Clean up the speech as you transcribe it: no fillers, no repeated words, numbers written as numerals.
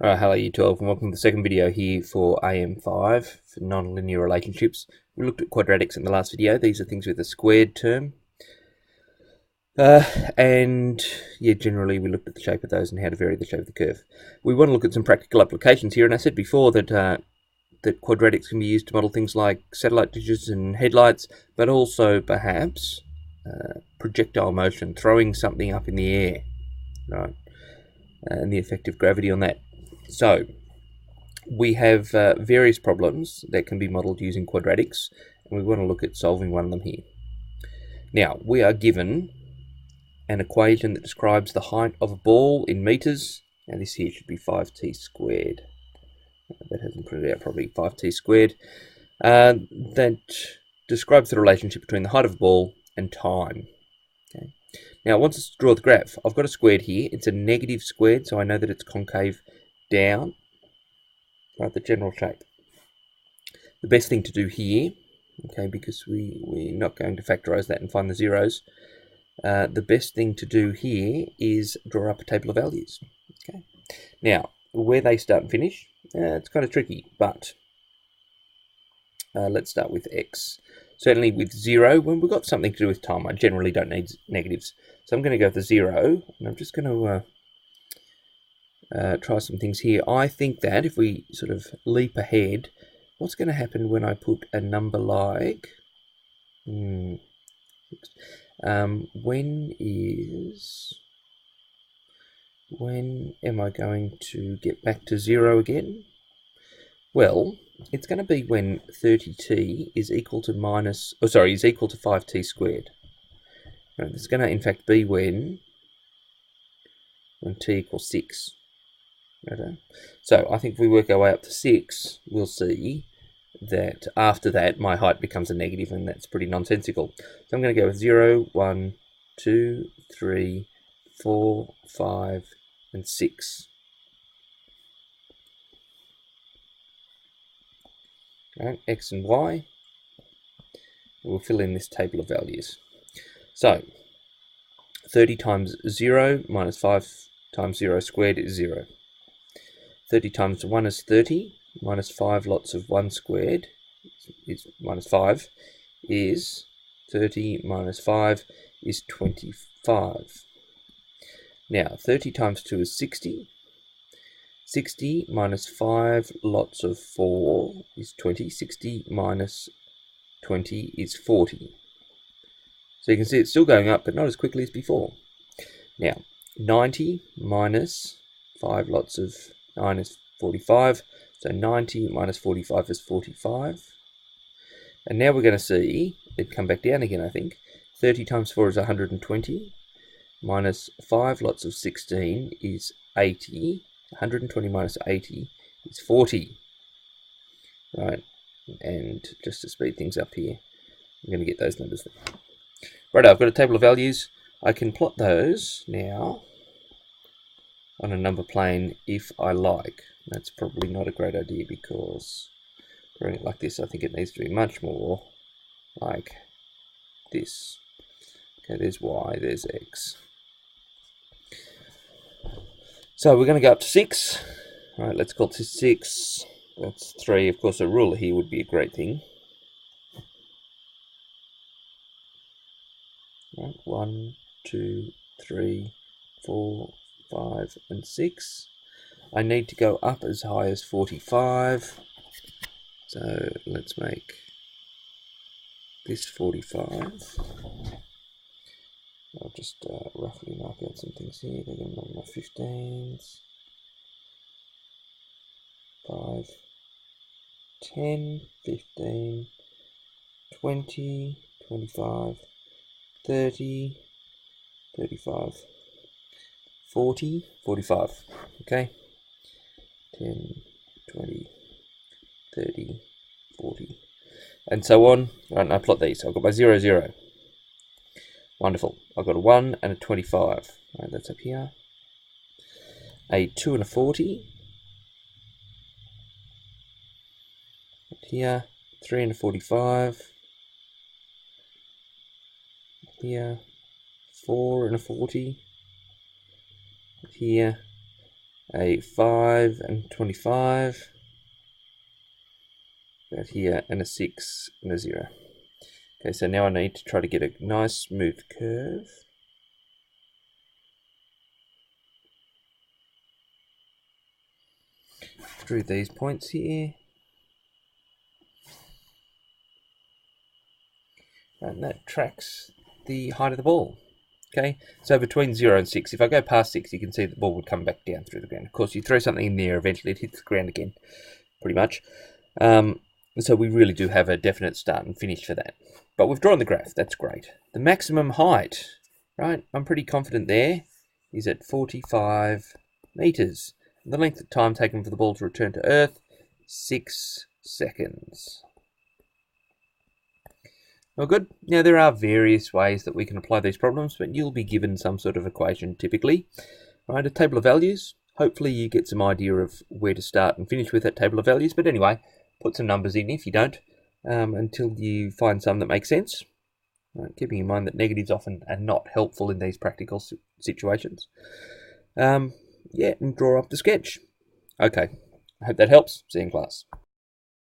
Alright, hello U12 and welcome to the second video here for AM5 for nonlinear relationships. We looked at quadratics in the last video. These are things with a squared term. And generally we looked at the shape of those and how to vary the shape of the curve. We want to look at some practical applications here, and I said before that that quadratics can be used to model things like satellite dishes and headlights, but also perhaps projectile motion, throwing something up in the air, right? And the effect of gravity on that. So we have various problems that can be modelled using quadratics, and we want to look at solving one of them here. Now, we are given an equation that describes the height of a ball in metres, and this here should be 5t squared. That hasn't printed out properly, 5t squared. That describes the relationship between the height of a ball and time. Okay. Now, once it's draw the graph, I've got a squared here. It's a negative squared, so I know that it's concave down, right, the general shape. The best thing to do here, okay, because we're not going to factorise that and find the zeros, the best thing to do here is draw up a table of values. Okay. Now, where they start and finish, it's kind of tricky, but let's start with x. Certainly with 0, when we've got something to do with time, I generally don't need negatives. So I'm going to go with the 0, and I'm just going to try some things here. I think that if we sort of leap ahead, what's going to happen when I put a number like... when am I going to get back to 0 again? Well, it's going to be when 30t is equal to is equal to 5t squared. Right, it's going to in fact be when t equals 6. Okay. So I think if we work our way up to 6, we'll see that after that my height becomes a negative, and that's pretty nonsensical. So I'm going to go with 0, 1, 2, 3, 4, 5, and 6. Right, x and y. We'll fill in this table of values. So 30 times 0 minus 5 times 0 squared is 0. 30 times 1 is 30, minus 5 lots of 1 squared is minus 5, is 30 minus 5 is 25. Now, 30 times 2 is 60. 60 minus 5 lots of 4 is 20. 60 minus 20 is 40. So you can see it's still going up, but not as quickly as before. Now, 90 minus 5 lots of 9 is 45. So 90 minus 45 is 45. And now we're going to see it come back down again, I think. 30 times 4 is 120. Minus 5 lots of 16 is 80. 120 minus 80 is 40. Right, and just to speed things up here, I'm going to get those numbers there. Right, I've got a table of values. I can plot those now on a number plane if I like. That's probably not a great idea, because drawing it like this, I think it needs to be much more like this. Okay, there's y, there's x. So we're going to go up to 6. All right, let's call this 6. That's 3. Of course, a ruler here would be a great thing. Right, 1, 2, 3, 4, 5, and 6. I need to go up as high as 45. So let's make this 45. I'll just roughly mark out some things here. They're going to be my 15s. 5, 10, 15, 20, 25, 30, 35, 40, 45. Okay. 10, 20, 30, 40, and so on. Right, and I plot these. So I've got my 0, 0. Wonderful. I've got a 1 and a 25. Right, that's up here. A 2 and a 40. Up here. 3 and a 45. Up here. 4 and a 40. Up here. a 5 and 25, about here, and a 6 and a 0. Okay, so now I need to try to get a nice smooth curve. Through these points here. And that tracks the height of the ball. Okay, so between 0 and 6, if I go past 6, you can see the ball would come back down through the ground. Of course, you throw something in there, eventually it hits the ground again, pretty much. So we really do have a definite start and finish for that. But we've drawn the graph, that's great. The maximum height, right, I'm pretty confident there, is at 45 meters. The length of time taken for the ball to return to Earth, 6 seconds. Well, good. Now, there are various ways that we can apply these problems, but you'll be given some sort of equation typically. Right, a table of values. Hopefully you get some idea of where to start and finish with that table of values. But anyway, put some numbers in if you don't, until you find some that make sense. Right, keeping in mind that negatives often are not helpful in these practical situations. Yeah, and draw up the sketch. Okay, I hope that helps. See you in class.